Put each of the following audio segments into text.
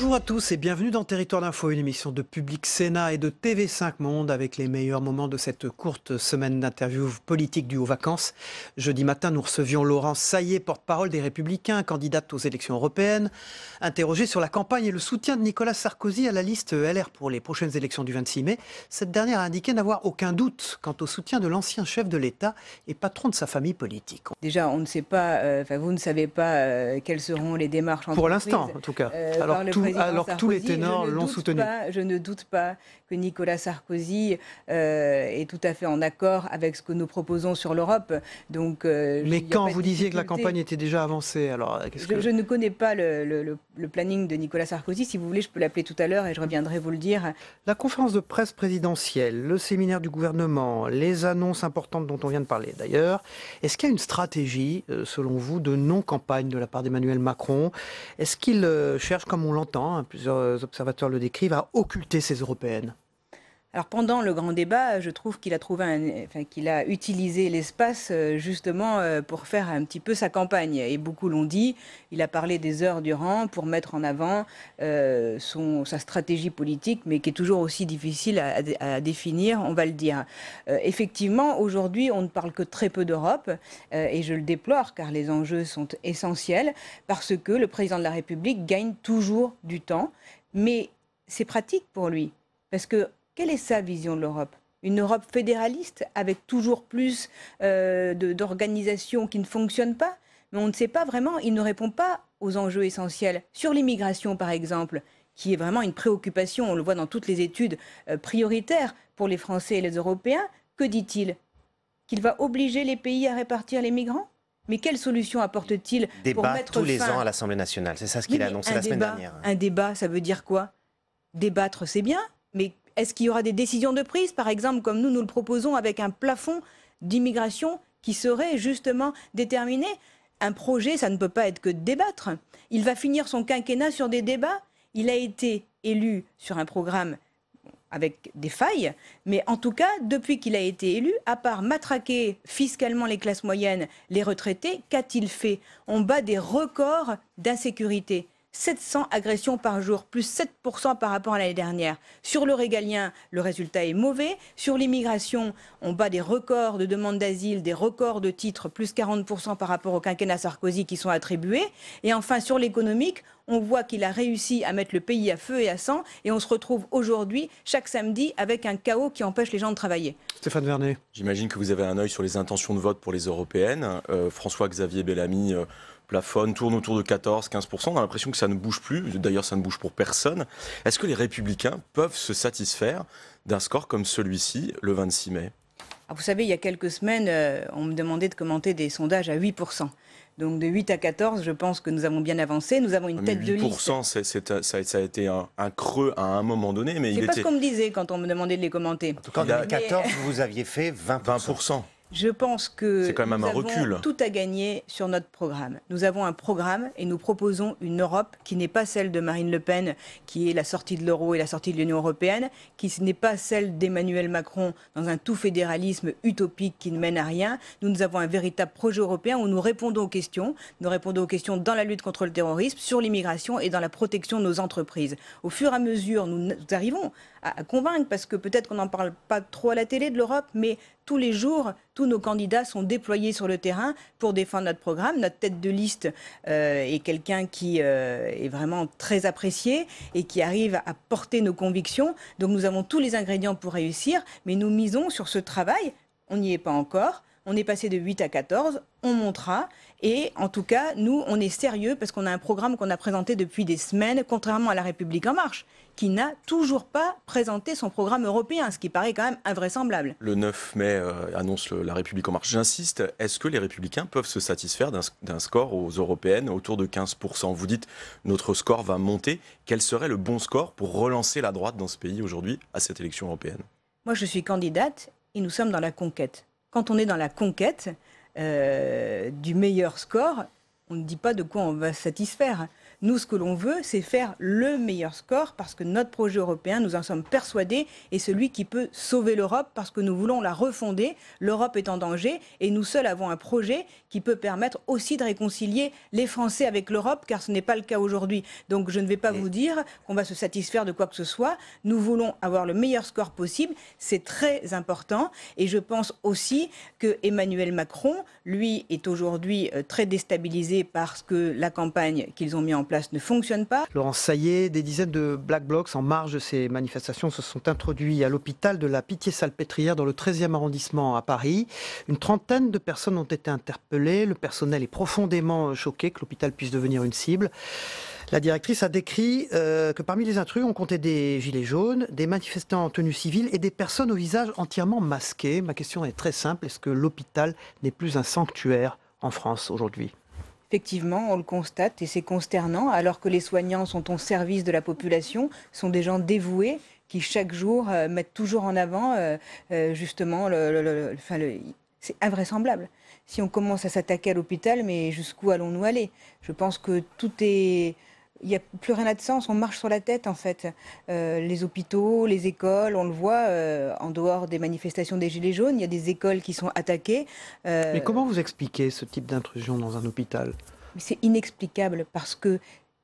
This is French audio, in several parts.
Bonjour à tous et bienvenue dans Territoire d'Info, une émission de Public Sénat et de TV5 Monde avec les meilleurs moments de cette courte semaine d'interviews politiques dues aux vacances. Jeudi matin, nous recevions Laurence Saillé, porte-parole des Républicains, candidate aux élections européennes, interrogée sur la campagne et le soutien de Nicolas Sarkozy à la liste LR pour les prochaines élections du 26 mai. Cette dernière a indiqué n'avoir aucun doute quant au soutien de l'ancien chef de l'État et patron de sa famille politique. Déjà, on ne sait pas, vous ne savez pas quelles seront les démarches entreprises. Pour l'instant, en tout cas. Alors que tous les ténors l'ont soutenu. Je ne doute pas que Nicolas Sarkozy est tout à fait en accord avec ce que nous proposons sur l'Europe. Donc, mais quand vous disiez que la campagne était déjà avancée, alors je ne connais pas le planning de Nicolas Sarkozy. Si vous voulez, je peux l'appeler tout à l'heure et je reviendrai vous le dire. La conférence de presse présidentielle, le séminaire du gouvernement, les annonces importantes dont on vient de parler d'ailleurs. Est-ce qu'il y a une stratégie, selon vous, de non-campagne de la part d'Emmanuel Macron? Est-ce qu'il cherche, comme on l'entend, plusieurs observateurs le décrivent, à occulter ces européennes? Alors pendant le grand débat, je trouve qu'il a qu'il a utilisé l'espace justement pour faire un petit peu sa campagne. Et beaucoup l'ont dit, il a parlé des heures durant pour mettre en avant sa stratégie politique, mais qui est toujours aussi difficile à définir, on va le dire. Effectivement, aujourd'hui, on ne parle que très peu d'Europe, et je le déplore car les enjeux sont essentiels, parce que le président de la République gagne toujours du temps, mais c'est pratique pour lui, parce que quelle est sa vision de l'Europe? Une Europe fédéraliste avec toujours plus d'organisations qui ne fonctionnent pas? Mais on ne sait pas vraiment, il ne répond pas aux enjeux essentiels. Sur l'immigration, par exemple, qui est vraiment une préoccupation, on le voit dans toutes les études prioritaires pour les Français et les Européens, que dit-il? Qu'il va obliger les pays à répartir les migrants? Mais quelle solution apporte-t-il pour mettre tous les fin... ans à l'Assemblée nationale, c'est ça ce qu'il a annoncé la semaine dernière. Un débat, ça veut dire quoi? Débattre, c'est bien, mais est-ce qu'il y aura des décisions de prise, par exemple, comme nous le proposons, avec un plafond d'immigration qui serait justement déterminé? Un projet, ça ne peut pas être que de débattre. Il va finir son quinquennat sur des débats. Il a été élu sur un programme avec des failles, mais en tout cas, depuis qu'il a été élu, à part matraquer fiscalement les classes moyennes, les retraités, qu'a-t-il fait? On bat des records d'insécurité. 700 agressions par jour, plus 7% par rapport à l'année dernière. Sur le régalien, le résultat est mauvais. Sur l'immigration, on bat des records de demandes d'asile, des records de titres, plus 40% par rapport au quinquennat Sarkozy qui sont attribués. Et enfin, sur l'économique, on voit qu'il a réussi à mettre le pays à feu et à sang. Et on se retrouve aujourd'hui, chaque samedi, avec un chaos qui empêche les gens de travailler. Stéphane Vernet. J'imagine que vous avez un œil sur les intentions de vote pour les européennes. François-Xavier Bellamy plafonne, tourne autour de 14-15%. On a l'impression que ça ne bouge plus. D'ailleurs, ça ne bouge pour personne. Est-ce que les Républicains peuvent se satisfaire d'un score comme celui-ci le 26 mai? Alors, vous savez, il y a quelques semaines, on me demandait de commenter des sondages à 8%. Donc de 8 à 14, je pense que nous avons bien avancé. Nous avons une tête de liste. 8%, ça a été un creux à un moment donné. Mais c'est pas ce qu'on me disait quand on me demandait de les commenter. En tout cas, en 2014, vous aviez fait 20%. Je pense que c'est quand même un recul. Tout à gagner sur notre programme. Nous avons un programme et nous proposons une Europe qui n'est pas celle de Marine Le Pen, qui est la sortie de l'euro et la sortie de l'Union européenne, qui n'est pas celle d'Emmanuel Macron dans un tout fédéralisme utopique qui ne mène à rien. Nous avons un véritable projet européen où nous répondons aux questions. Nous répondons aux questions dans la lutte contre le terrorisme, sur l'immigration et dans la protection de nos entreprises. Au fur et à mesure, nous arrivons à convaincre, parce que peut-être qu'on n'en parle pas trop à la télé de l'Europe, mais tous les jours, tous nos candidats sont déployés sur le terrain pour défendre notre programme. Notre tête de liste est quelqu'un qui est vraiment très apprécié et qui arrive à porter nos convictions. Donc nous avons tous les ingrédients pour réussir, mais nous misons sur ce travail. On n'y est pas encore. On est passé de 8 à 14, on montera. Et en tout cas, nous, on est sérieux parce qu'on a un programme qu'on a présenté depuis des semaines, contrairement à La République En Marche, qui n'a toujours pas présenté son programme européen, ce qui paraît quand même invraisemblable. Le 9 mai annonce La République En Marche. J'insiste, est-ce que les Républicains peuvent se satisfaire d'un score aux européennes autour de 15%? Vous dites, notre score va monter. Quel serait le bon score pour relancer la droite dans ce pays aujourd'hui à cette élection européenne? Moi, je suis candidate et nous sommes dans la conquête. Quand on est dans la conquête du meilleur score, on ne dit pas de quoi on va se satisfaire. Nous, ce que l'on veut, c'est faire le meilleur score parce que notre projet européen, nous en sommes persuadés, est celui qui peut sauver l'Europe parce que nous voulons la refonder. L'Europe est en danger et nous seuls avons un projet qui peut permettre aussi de réconcilier les Français avec l'Europe, car ce n'est pas le cas aujourd'hui. Donc je ne vais pas vous dire qu'on va se satisfaire de quoi que ce soit. Nous voulons avoir le meilleur score possible. C'est très important. Et je pense aussi que Emmanuel Macron, lui, est aujourd'hui très déstabilisé parce que la campagne qu'ils ont mis en place ne fonctionne pas. Laurence Saillet, des dizaines de Black Blocs en marge de ces manifestations se sont introduits à l'hôpital de la Pitié-Salpêtrière dans le 13e arrondissement à Paris. Une trentaine de personnes ont été interpellées. Le personnel est profondément choqué que l'hôpital puisse devenir une cible. La directrice a décrit que parmi les intrus, on comptait des gilets jaunes, des manifestants en tenue civile et des personnes au visage entièrement masqué. Ma question est très simple. Est-ce que l'hôpital n'est plus un sanctuaire en France aujourd'hui ? Effectivement, on le constate et c'est consternant, alors que les soignants sont au service de la population, sont des gens dévoués qui chaque jour mettent toujours en avant justement c'est invraisemblable. Si on commence à s'attaquer à l'hôpital, mais jusqu'où allons-nous aller ? Je pense que il n'y a plus rien de sens, on marche sur la tête en fait. Les hôpitaux, les écoles, on le voit, en dehors des manifestations des Gilets jaunes, il y a des écoles qui sont attaquées. Mais comment vous expliquez ce type d'intrusion dans un hôpital ? C'est inexplicable parce que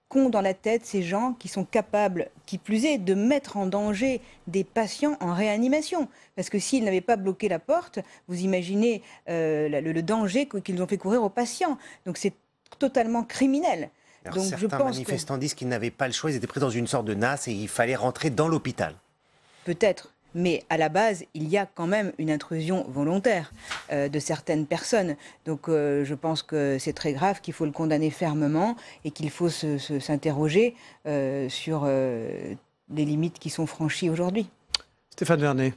qu'ont dans la tête ces gens qui sont capables, qui plus est, de mettre en danger des patients en réanimation. Parce que s'ils n'avaient pas bloqué la porte, vous imaginez le danger qu'ils ont fait courir aux patients. Donc c'est totalement criminel. Alors, donc, certains manifestants disent qu'ils n'avaient pas le choix, ils étaient pris dans une sorte de nasse et il fallait rentrer dans l'hôpital. Peut-être. Mais à la base, il y a quand même une intrusion volontaire de certaines personnes. Donc je pense que c'est très grave, qu'il faut le condamner fermement et qu'il faut s'interroger sur les limites qui sont franchies aujourd'hui. Stéphane Vernet.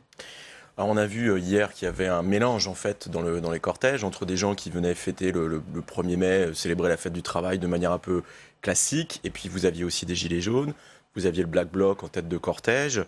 Alors on a vu hier qu'il y avait un mélange en fait dans les cortèges entre des gens qui venaient fêter le 1er mai, célébrer la fête du travail de manière un peu classique, et puis vous aviez aussi des gilets jaunes. Vous aviez le Black Bloc en tête de cortège.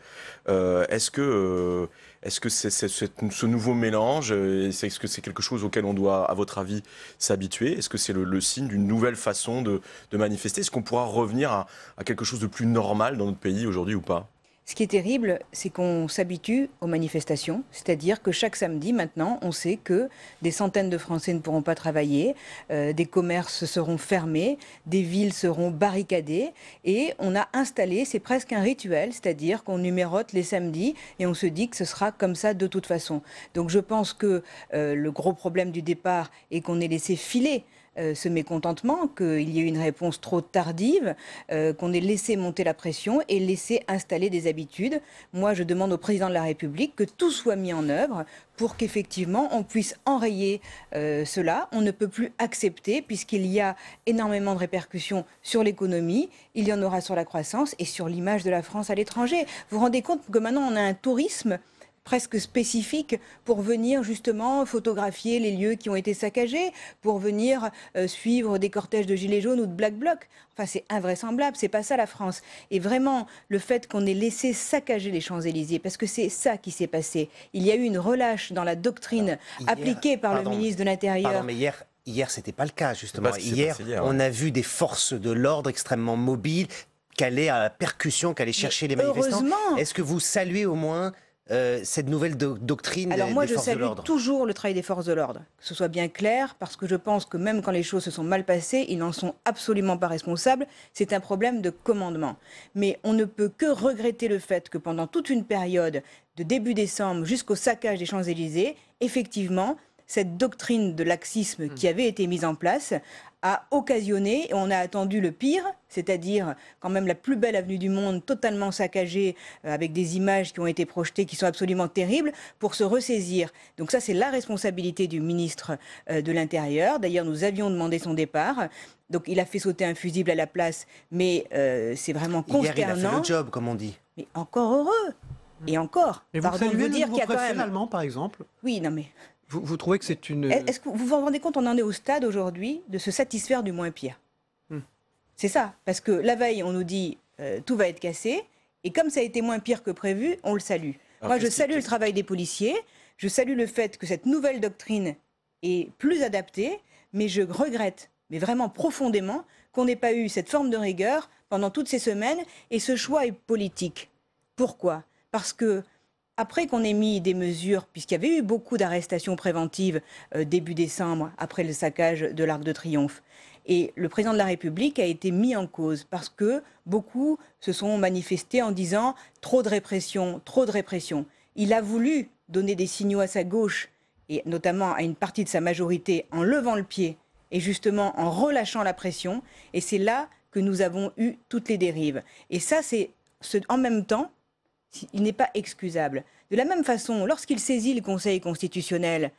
Est-ce que ce nouveau mélange, est-ce que c'est quelque chose auquel on doit, à votre avis, s'habituer ? Est-ce que c'est le signe d'une nouvelle façon de manifester ? Est-ce qu'on pourra revenir à quelque chose de plus normal dans notre pays aujourd'hui ou pas ? Ce qui est terrible, c'est qu'on s'habitue aux manifestations, c'est-à-dire que chaque samedi, maintenant, on sait que des centaines de Français ne pourront pas travailler, des commerces seront fermés, des villes seront barricadées, et on a installé, c'est presque un rituel, c'est-à-dire qu'on numérote les samedis et on se dit que ce sera comme ça de toute façon. Donc je pense que le gros problème du départ est qu'on ait laissé filer ce mécontentement, qu'il y ait eu une réponse trop tardive, qu'on ait laissé monter la pression et laissé installer des habitudes. Moi, je demande au président de la République que tout soit mis en œuvre pour qu'effectivement on puisse enrayer cela. On ne peut plus accepter, puisqu'il y a énormément de répercussions sur l'économie, il y en aura sur la croissance et sur l'image de la France à l'étranger. Vous vous rendez compte que maintenant on a un tourisme presque spécifique pour venir justement photographier les lieux qui ont été saccagés, pour venir suivre des cortèges de gilets jaunes ou de Black Bloc. Enfin, c'est invraisemblable, c'est pas ça la France. Et vraiment, le fait qu'on ait laissé saccager les Champs-Élysées, parce que c'est ça qui s'est passé. Il y a eu une relâche dans la doctrine appliquée par le ministre de l'Intérieur. Pardon, mais hier c'était pas le cas, justement. Hier, on a vu des forces de l'ordre extrêmement mobiles, qui allaient à la percussion, qui allaient chercher les manifestants. Heureusement. Est-ce que vous saluez au moins cette nouvelle doctrine Alors moi, des forces de l'ordre? Je salue toujours le travail des forces de l'ordre, que ce soit bien clair, parce que je pense que même quand les choses se sont mal passées, ils n'en sont absolument pas responsables. C'est un problème de commandement. Mais on ne peut que regretter le fait que pendant toute une période, de début décembre jusqu'au saccage des Champs-Élysées, effectivement, cette doctrine de laxisme qui avait été mise en place a occasionné, et on a attendu le pire, c'est-à-dire quand même la plus belle avenue du monde, totalement saccagée, avec des images qui ont été projetées, qui sont absolument terribles, pour se ressaisir. Donc ça, c'est la responsabilité du ministre de l'Intérieur. D'ailleurs, nous avions demandé son départ. Donc il a fait sauter un fusible à la place, mais c'est vraiment consternant. Hier, il a fait le job, comme on dit. Mais encore heureux. Et encore. Mais vous saluez le nouveau préfet allemand, par exemple ? Oui, non mais... Vous trouvez que c'est une... Est-ce que vous vous rendez compte, on en est au stade aujourd'hui de se satisfaire du moins pire. C'est ça, parce que la veille, on nous dit tout va être cassé, et comme ça a été moins pire que prévu, on le salue. Alors, moi, je salue le travail des policiers, je salue le fait que cette nouvelle doctrine est plus adaptée, mais je regrette mais vraiment profondément, qu'on n'ait pas eu cette forme de rigueur pendant toutes ces semaines. Et ce choix est politique. Pourquoi ? Parce que après qu'on ait mis des mesures, puisqu'il y avait eu beaucoup d'arrestations préventives début décembre, après le saccage de l'Arc de Triomphe, et le président de la République a été mis en cause parce que beaucoup se sont manifestés en disant « trop de répression, trop de répression ». Il a voulu donner des signaux à sa gauche, et notamment à une partie de sa majorité, en levant le pied et justement en relâchant la pression. Et c'est là que nous avons eu toutes les dérives. Et ça, c'est en même temps, il n'est pas excusable. De la même façon, lorsqu'il saisit le Conseil constitutionnel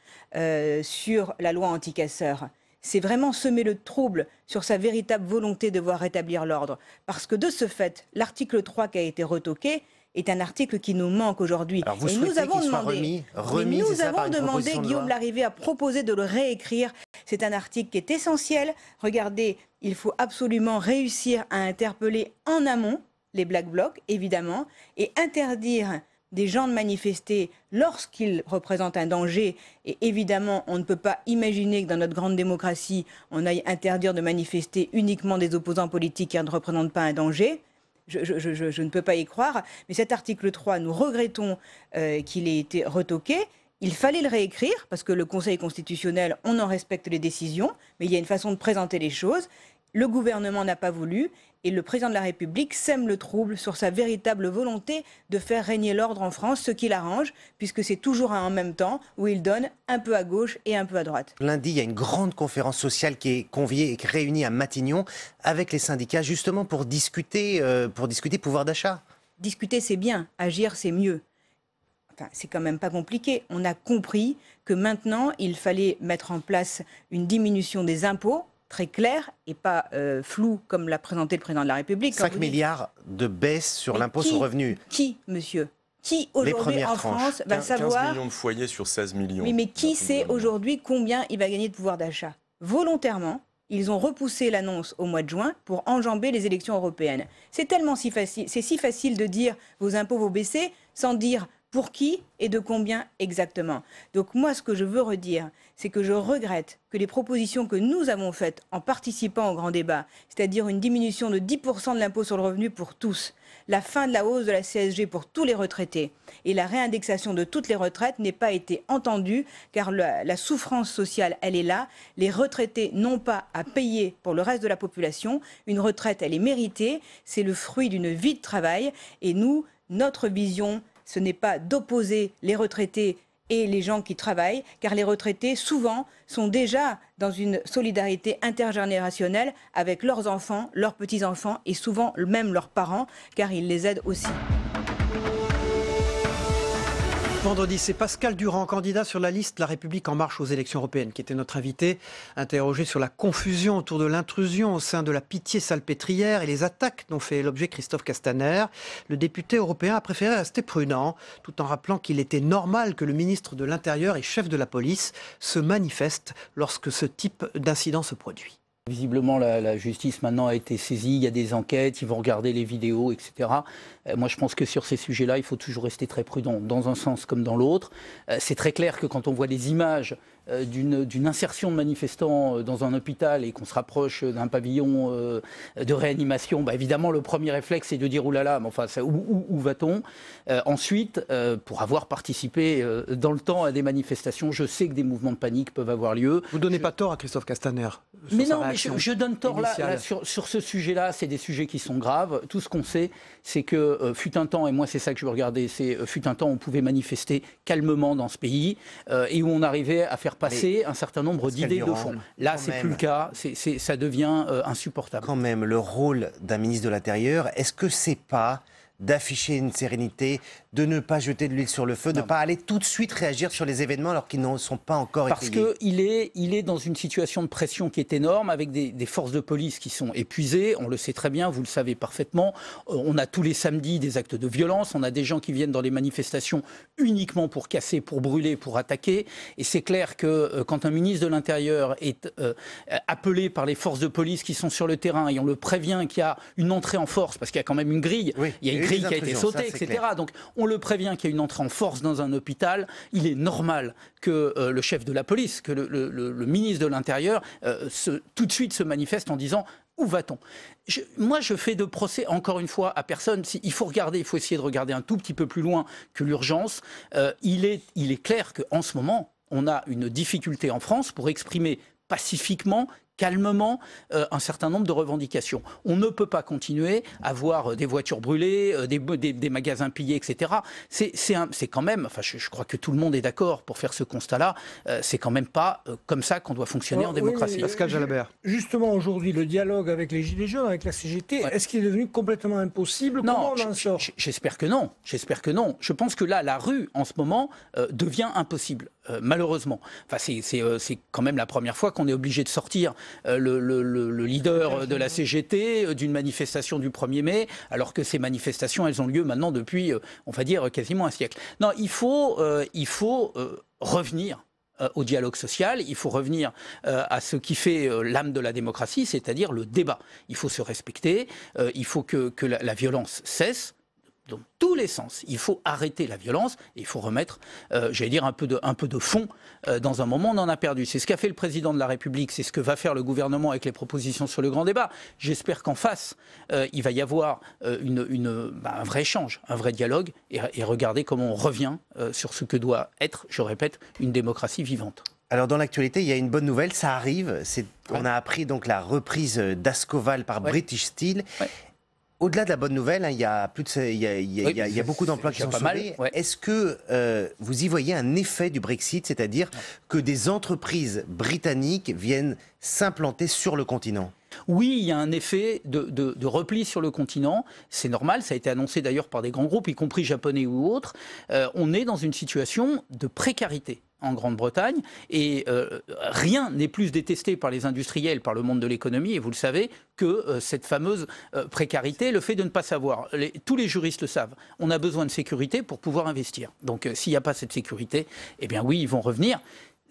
sur la loi anti-casseurs, c'est vraiment semer le trouble sur sa véritable volonté de voir rétablir l'ordre. Parce que de ce fait, l'article 3 qui a été retoqué est un article qui nous manque aujourd'hui. Alors vous souhaitez qu'il soit remis, nous avons demandé, Guillaume Larrivé a proposé de le réécrire. C'est un article qui est essentiel. Regardez, il faut absolument réussir à interpeller en amont les Black Blocs, évidemment, et interdire des gens de manifester lorsqu'ils représentent un danger. Et évidemment, on ne peut pas imaginer que dans notre grande démocratie, on aille interdire de manifester uniquement des opposants politiques qui ne représentent pas un danger. Je ne peux pas y croire. Mais cet article 3, nous regrettons qu'il ait été retoqué. Il fallait le réécrire, parce que le Conseil constitutionnel, on en respecte les décisions, mais il y a une façon de présenter les choses. Le gouvernement n'a pas voulu, et le président de la République sème le trouble sur sa véritable volonté de faire régner l'ordre en France, ce qui l'arrange, puisque c'est toujours un en même temps où il donne un peu à gauche et un peu à droite. Lundi, il y a une grande conférence sociale qui est conviée et réunie à Matignon avec les syndicats, justement pour discuter pouvoir d'achat. Discuter, c'est bien. Agir, c'est mieux. Enfin, c'est quand même pas compliqué. On a compris que maintenant, il fallait mettre en place une diminution des impôts, très clair et pas flou comme l'a présenté le président de la République. 5 milliards de baisse sur l'impôt sur le revenu. Qui, monsieur ? Qui aujourd'hui en France va savoir... 15 millions de foyers sur 16 millions. Oui, mais qui sait aujourd'hui combien il va gagner de pouvoir d'achat ? Volontairement, ils ont repoussé l'annonce au mois de juin pour enjamber les élections européennes. C'est tellement si facile, c'est si facile de dire vos impôts vont baisser sans dire pour qui et de combien exactement. Donc moi, ce que je veux redire, c'est que je regrette que les propositions que nous avons faites en participant au grand débat, c'est-à-dire une diminution de 10% de l'impôt sur le revenu pour tous, la fin de la hausse de la CSG pour tous les retraités et la réindexation de toutes les retraites n'aient pas été entendues, car la souffrance sociale, elle est là. Les retraités n'ont pas à payer pour le reste de la population. Une retraite, elle est méritée, c'est le fruit d'une vie de travail. Et nous, notre vision, ce n'est pas d'opposer les retraités et les gens qui travaillent, car les retraités, souvent, sont déjà dans une solidarité intergénérationnelle avec leurs enfants, leurs petits-enfants et souvent même leurs parents, car ils les aident aussi. Vendredi, c'est Pascal Durand, candidat sur la liste La République En Marche aux élections européennes, qui était notre invité, interrogé sur la confusion autour de l'intrusion au sein de la Pitié-Salpêtrière et les attaques dont fait l'objet Christophe Castaner. Le député européen a préféré rester prudent, tout en rappelant qu'il était normal que le ministre de l'Intérieur et chef de la police se manifeste lorsque ce type d'incident se produit. Visiblement, la justice maintenant a été saisie, il y a des enquêtes, ils vont regarder les vidéos, etc. Moi, je pense que sur ces sujets-là, il faut toujours rester très prudent, dans un sens comme dans l'autre. C'est très clair que quand on voit les images d'une insertion de manifestants dans un hôpital et qu'on se rapproche d'un pavillon de réanimation, évidemment, le premier réflexe, c'est de dire « oulala, mais enfin, où va-t-on » Ensuite, pour avoir participé dans le temps à des manifestations, je sais que des mouvements de panique peuvent avoir lieu. Vous ne donnez pas tort à Christophe Castaner. Mais non, mais je donne tort là, sur ce sujet-là, c'est des sujets qui sont graves. Tout ce qu'on sait, c'est que fut un temps, et moi c'est ça que je veux regarder, c'est fut un temps où on pouvait manifester calmement dans ce pays et où on arrivait à faire passer un certain nombre d'idées de fond. Là, c'est plus le cas, ça devient insupportable. Quand même, le rôle d'un ministre de l'Intérieur, est-ce que c'est pas d'afficher une sérénité, de ne pas jeter de l'huile sur le feu, de ne pas aller tout de suite réagir sur les événements alors qu'ils ne sont pas encore étayés? Parce qu'il est dans une situation de pression qui est énorme, avec des forces de police qui sont épuisées, on le sait très bien, vous le savez parfaitement. On a tous les samedis des actes de violence, on a des gens qui viennent dans les manifestations uniquement pour casser, pour brûler, pour attaquer. Et c'est clair que quand un ministre de l'Intérieur est appelé par les forces de police qui sont sur le terrain et on le prévient qu'il y a une entrée en force, parce qu'il y a quand même une grille, il y a une grille qui a été sautée, etc. Donc on le prévient qu'il y a une entrée en force dans un hôpital, il est normal que le chef de la police, que le ministre de l'Intérieur tout de suite se manifeste en disant « Où va-t-on » Moi, je fais de procès, encore une fois, à personne. Il faut essayer de regarder un tout petit peu plus loin que l'urgence. Il est clair qu'en ce moment, on a une difficulté en France pour exprimer pacifiquement, calmement, un certain nombre de revendications. On ne peut pas continuer à voir des voitures brûlées, des magasins pillés, etc. C'est quand même, enfin, je crois que tout le monde est d'accord pour faire ce constat-là, c'est quand même pas comme ça qu'on doit fonctionner en démocratie. Oui, Pascal Jalabert. Justement, aujourd'hui, le dialogue avec les Gilets jaunes, avec la CGT, est-ce qu'il est devenu complètement impossible? Comment on en sort? J'espère que non. J'espère que non. Je pense que là, la rue, en ce moment, devient impossible, malheureusement. Enfin, c'est quand même la première fois qu'on est obligé de sortir le leader de la CGT d'une manifestation du 1er mai, alors que ces manifestations, elles ont lieu maintenant depuis, on va dire, quasiment un siècle. Non, il faut revenir au dialogue social, il faut revenir à ce qui fait l'âme de la démocratie, c'est-à-dire le débat. Il faut se respecter, il faut que la violence cesse. Dans tous les sens, il faut arrêter la violence et il faut remettre, j'allais dire, un peu de fond. Dans un moment, on en a perdu. C'est ce qu'a fait le président de la République, c'est ce que va faire le gouvernement avec les propositions sur le grand débat. J'espère qu'en face, il va y avoir un vrai échange, un vrai dialogue et regarder comment on revient sur ce que doit être, je répète, une démocratie vivante. Alors dans l'actualité, il y a une bonne nouvelle, ça arrive. On a appris donc la reprise d'Ascoval par British Steel. Ouais. Au-delà de la bonne nouvelle, il y a beaucoup d'emplois qui sont sauvés. Est-ce que vous y voyez un effet du Brexit, c'est-à-dire que des entreprises britanniques viennent s'implanter sur le continent ? Oui, il y a un effet de repli sur le continent. C'est normal, ça a été annoncé d'ailleurs par des grands groupes, y compris japonais ou autres. On est dans une situation de précarité en Grande-Bretagne et rien n'est plus détesté par les industriels, par le monde de l'économie, et vous le savez, que cette fameuse précarité, le fait de ne pas savoir. Tous les juristes le savent. On a besoin de sécurité pour pouvoir investir. Donc s'il n'y a pas cette sécurité, eh bien oui, ils vont revenir.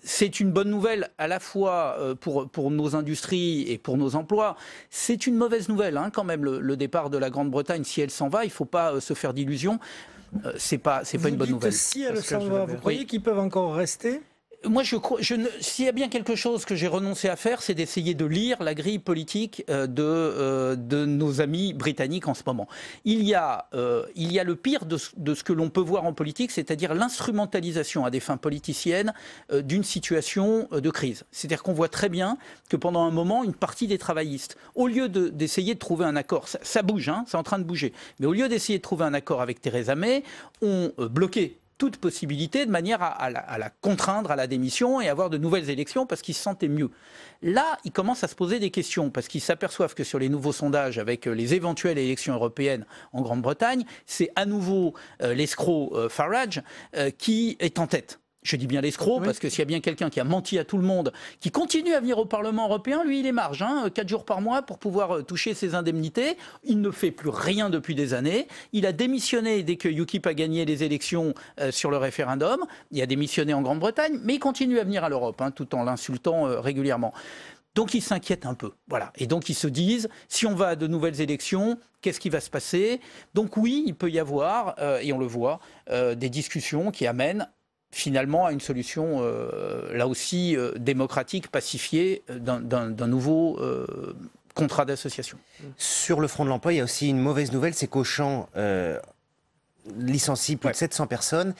C'est une bonne nouvelle à la fois pour nos industries et pour nos emplois. C'est une mauvaise nouvelle quand même, le départ de la Grande-Bretagne. Si elle s'en va, il ne faut pas se faire d'illusions. C'est pas une bonne nouvelle. Si elle s'en va, vous croyez qu'ils peuvent encore rester ? Moi, s'il y a bien quelque chose que j'ai renoncé à faire, c'est d'essayer de lire la grille politique de nos amis britanniques en ce moment. Il y a le pire de ce que l'on peut voir en politique, c'est-à-dire l'instrumentalisation à des fins politiciennes d'une situation de crise. C'est-à-dire qu'on voit très bien que pendant un moment, une partie des travaillistes, au lieu d'essayer de trouver un accord, ça bouge, c'est en train de bouger, mais au lieu d'essayer de trouver un accord avec Theresa May, ont bloqué toute possibilité de manière à la contraindre à la démission et avoir de nouvelles élections parce qu'ils se sentaient mieux. Là, ils commencent à se poser des questions parce qu'ils s'aperçoivent que sur les nouveaux sondages avec les éventuelles élections européennes en Grande-Bretagne, c'est à nouveau l'escroc Farage qui est en tête. Je dis bien l'escroc, parce que s'il y a bien quelqu'un qui a menti à tout le monde, qui continue à venir au Parlement européen, lui, il est marge, 4 jours par mois pour pouvoir toucher ses indemnités. Il ne fait plus rien depuis des années. Il a démissionné dès que UKIP a gagné les élections sur le référendum. Il a démissionné en Grande-Bretagne, mais il continue à venir à l'Europe, tout en l'insultant régulièrement. Donc ils s'inquiètent un peu, voilà. Et donc ils se disent, si on va à de nouvelles élections, qu'est-ce qui va se passer ? Donc oui, il peut y avoir, et on le voit, des discussions qui amènent finalement à une solution, là aussi, démocratique, pacifiée, d'un nouveau contrat d'association. Sur le front de l'emploi, il y a aussi une mauvaise nouvelle, c'est qu'Auchan licencie plus de 700 personnes.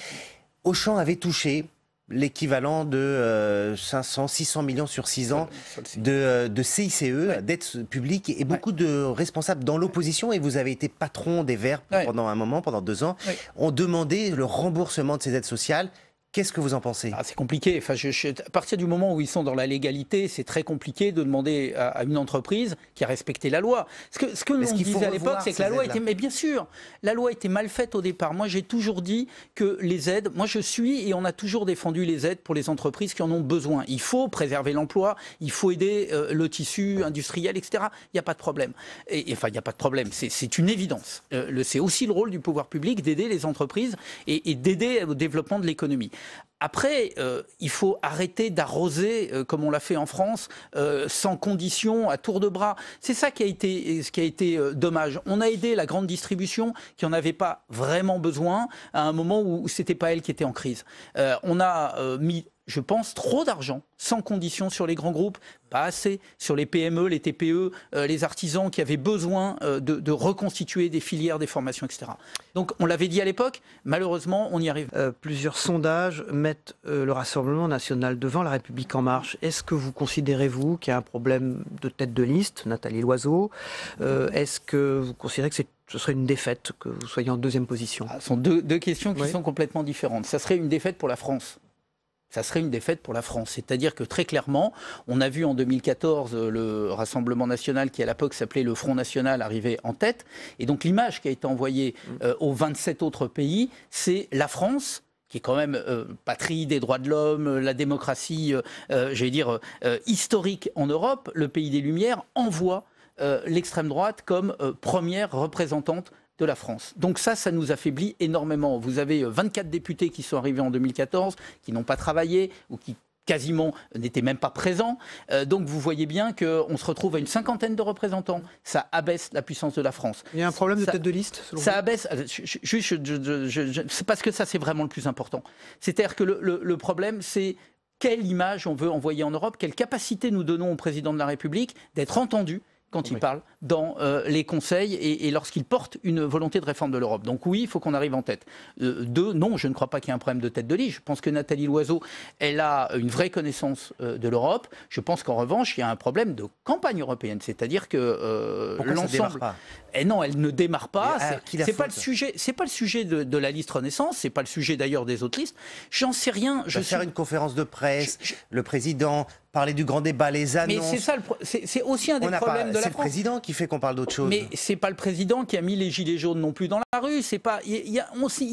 Auchan avait touché l'équivalent de 500, 600 millions sur 6 ans de CICE, d'aide publique, et beaucoup de responsables dans l'opposition, et vous avez été patron des Verts pendant un moment, pendant 2 ans, ont demandé le remboursement de ces aides sociales. Qu'est-ce que vous en pensez ? C'est compliqué. Enfin, à partir du moment où ils sont dans la légalité, c'est très compliqué de demander à une entreprise qui a respecté la loi. Ce que l'on disait à l'époque, c'est que la loi était... Mais bien sûr, la loi était mal faite au départ. Moi, j'ai toujours dit que les aides... Moi, je suis et on a toujours défendu les aides pour les entreprises qui en ont besoin. Il faut préserver l'emploi, il faut aider le tissu industriel, etc. Il n'y a pas de problème. Enfin, il n'y a pas de problème. C'est une évidence. C'est aussi le rôle du pouvoir public d'aider les entreprises et d'aider au développement de l'économie. Après, il faut arrêter d'arroser, comme on l'a fait en France, sans condition, à tour de bras. C'est ça ce qui a été dommage. On a aidé la grande distribution qui n'en avait pas vraiment besoin à un moment où ce n'était pas elle qui était en crise. On a mis, je pense, trop d'argent, sans condition, sur les grands groupes, pas assez sur les PME, les TPE, les artisans qui avaient besoin de reconstituer des filières, des formations, etc. Donc on l'avait dit à l'époque, malheureusement on y arrive. Plusieurs sondages mettent le Rassemblement national devant la République en marche. Est-ce que vous considérez, vous, qu'il y a un problème de tête de liste, Nathalie Loiseau? Est-ce que vous considérez que ce serait une défaite, que vous soyez en deuxième position? Ce sont deux questions qui sont complètement différentes. Ça serait une défaite pour la France. Ça serait une défaite pour la France. C'est-à-dire que très clairement, on a vu en 2014 le Rassemblement national, qui à l'époque s'appelait le Front national, arriver en tête. Et donc l'image qui a été envoyée aux 27 autres pays, c'est la France, qui est quand même patrie des droits de l'homme, la démocratie, historique en Europe, le pays des Lumières, envoie l'extrême droite comme première représentante de la France. Donc ça nous affaiblit énormément. Vous avez 24 députés qui sont arrivés en 2014, qui n'ont pas travaillé ou qui quasiment n'étaient même pas présents. Donc vous voyez bien qu'on se retrouve à une cinquantaine de représentants. Ça abaisse la puissance de la France. Il y a un problème de tête de liste, selon ça vous? abaisse. C'est parce que ça, c'est vraiment le plus important. C'est-à-dire que le problème, c'est quelle image on veut envoyer en Europe, quelle capacité nous donnons au président de la République d'être entendu quand il parle dans les conseils et lorsqu'il porte une volonté de réforme de l'Europe. Donc oui, il faut qu'on arrive en tête. Deux, non, je ne crois pas qu'il y ait un problème de tête de liste. Je pense que Nathalie Loiseau, elle a une vraie connaissance de l'Europe. Je pense qu'en revanche, il y a un problème de campagne européenne. C'est-à-dire que l'ensemble... Et non, elle ne démarre pas. C'est pas le sujet. C'est pas le sujet de la liste Renaissance. C'est pas le sujet d'ailleurs des autres listes. J'en sais rien. Je vais faire une conférence de presse. Le président parler du grand débat, les annonces. Mais c'est ça, c'est aussi un des problèmes de la France. C'est le président qui fait qu'on parle d'autre chose. Mais c'est pas le président qui a mis les gilets jaunes non plus dans la rue. C'est pas. Il y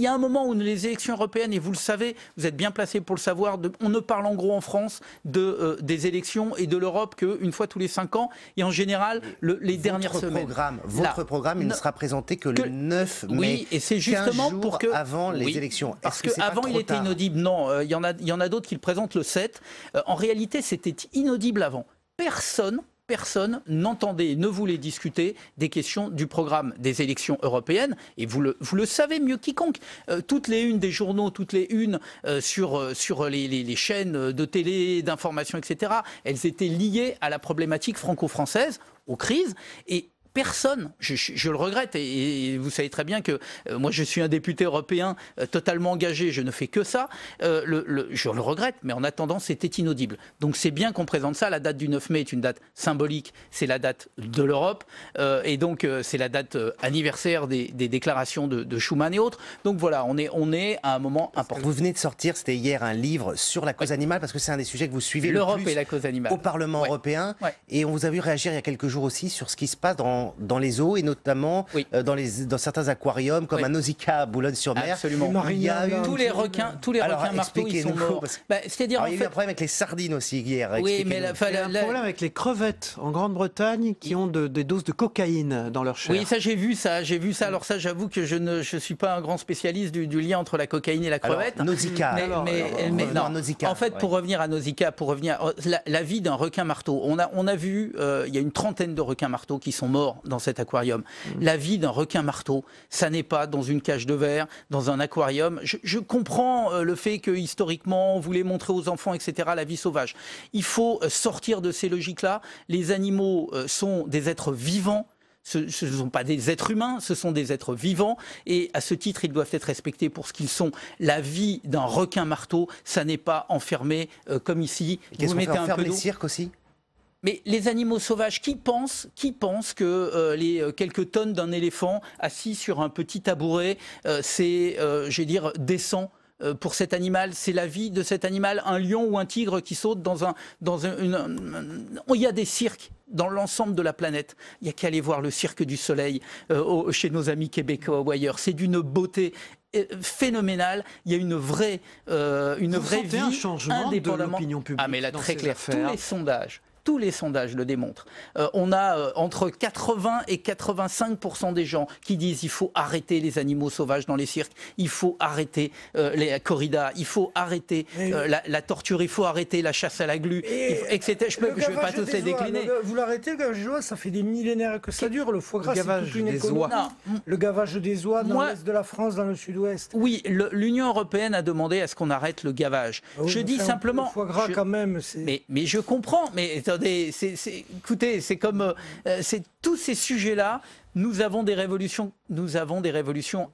a un moment où les élections européennes, et vous le savez, vous êtes bien placé pour le savoir. On ne parle en gros en France des élections et de l'Europe qu'une fois tous les 5 ans. Et en général, les dernières semaines. Votre programme, il ne sera présenté que le 9 mai. Oui, et c'est justement pour que avant les élections. Parce qu'avant, il était inaudible. Non, il y en a d'autres qui le présentent le 7. En réalité, c'était inaudible avant. Personne n'entendait, ne voulait discuter des questions du programme des élections européennes. Et vous le savez mieux quiconque. Toutes les unes des journaux, toutes les unes sur les chaînes de télé, d'information, etc., elles étaient liées à la problématique franco-française, aux crises. Et personne, je le regrette, et vous savez très bien que moi je suis un député européen totalement engagé, je ne fais que ça, je le regrette, mais en attendant c'était inaudible. Donc c'est bien qu'on présente ça, la date du 9 mai est une date symbolique, c'est la date de l'Europe, et donc c'est la date anniversaire des déclarations de Schuman et autres. Donc voilà, on est à un moment important. Vous venez de sortir, c'était hier, un livre sur la cause animale, parce que c'est un des sujets que vous suivez le plus et la cause animale. Au Parlement européen, et on vous a vu réagir il y a quelques jours aussi sur ce qui se passe dans les eaux et notamment dans certains aquariums comme à Nausicaa, à Boulogne-sur-Mer. Absolument. Il y a eu tous les requins marteaux, ils sont morts. C'est-à-dire, il y a eu un problème avec les sardines aussi hier. Oui, mais il y a un problème avec les crevettes en Grande-Bretagne qui ont des doses de cocaïne dans leur chair. Oui, ça j'ai vu ça. Alors ça, j'avoue que je ne suis pas un grand spécialiste du lien entre la cocaïne et la crevette. Nausicaa. En fait, pour revenir à Nausicaa, la vie d'un requin marteau. On a vu, il y a une trentaine de requins marteaux qui sont morts dans cet aquarium. La vie d'un requin marteau, ça n'est pas dans une cage de verre, dans un aquarium. Je comprends le fait que historiquement, on voulait montrer aux enfants, etc., la vie sauvage. Il faut sortir de ces logiques-là. Les animaux sont des êtres vivants. Ce ne sont pas des êtres humains, ce sont des êtres vivants. Et à ce titre, ils doivent être respectés pour ce qu'ils sont. La vie d'un requin marteau, ça n'est pas enfermé comme ici. Qu'est-ce qu'on fait, enferme les cirques aussi ? Mais les animaux sauvages, qui pensent que les quelques tonnes d'un éléphant assis sur un petit tabouret, c'est, décent pour cet animal? C'est la vie de cet animal, un lion ou un tigre qui saute il y a des cirques dans l'ensemble de la planète. Il n'y a qu'à aller voir le Cirque du Soleil chez nos amis québécois ou ailleurs. C'est d'une beauté phénoménale. Il y a une vraie vie un changement de l'opinion publique. Ah mais là, très clair. tous les sondages le démontrent. On a entre 80 et 85% des gens qui disent il faut arrêter les animaux sauvages dans les cirques, il faut arrêter les corridas, il faut arrêter la torture, il faut arrêter la chasse à la glu, etc. Je ne vais pas tous les décliner. Vous l'arrêtez, le gavage des oies, ça fait des millénaires que ça dure. Le foie gras, c'est toute une économie. Le gavage des oies dans l'est de la France, dans le sud-ouest. Oui, l'Union européenne a demandé à ce qu'on arrête le gavage. Je dis simplement... Le foie gras, quand même, mais je comprends. Mais attendez, écoutez, c'est comme... tous ces sujets-là, nous avons des révolutions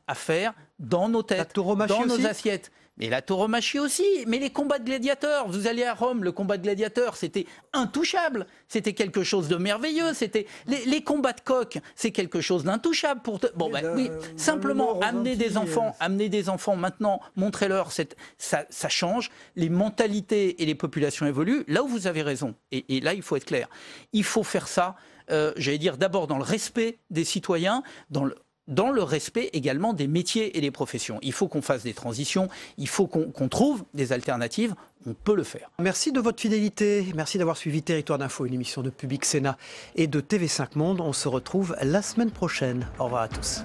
à faire dans nos têtes, dans nos assiettes. Mais la tauromachie aussi, mais les combats de gladiateurs. Vous allez à Rome, le combat de gladiateurs, c'était intouchable. C'était quelque chose de merveilleux. C'était les combats de coqs, c'est quelque chose d'intouchable. Oui, simplement amener des enfants maintenant, montrez-leur, ça change. Les mentalités et les populations évoluent. Là où vous avez raison, et là il faut être clair, il faut faire ça. J'allais dire d'abord dans le respect des citoyens, dans le respect également des métiers et des professions. Il faut qu'on fasse des transitions, il faut qu'on trouve des alternatives, on peut le faire. Merci de votre fidélité, merci d'avoir suivi Territoire d'Info, une émission de Public Sénat et de TV5 Monde. On se retrouve la semaine prochaine. Au revoir à tous.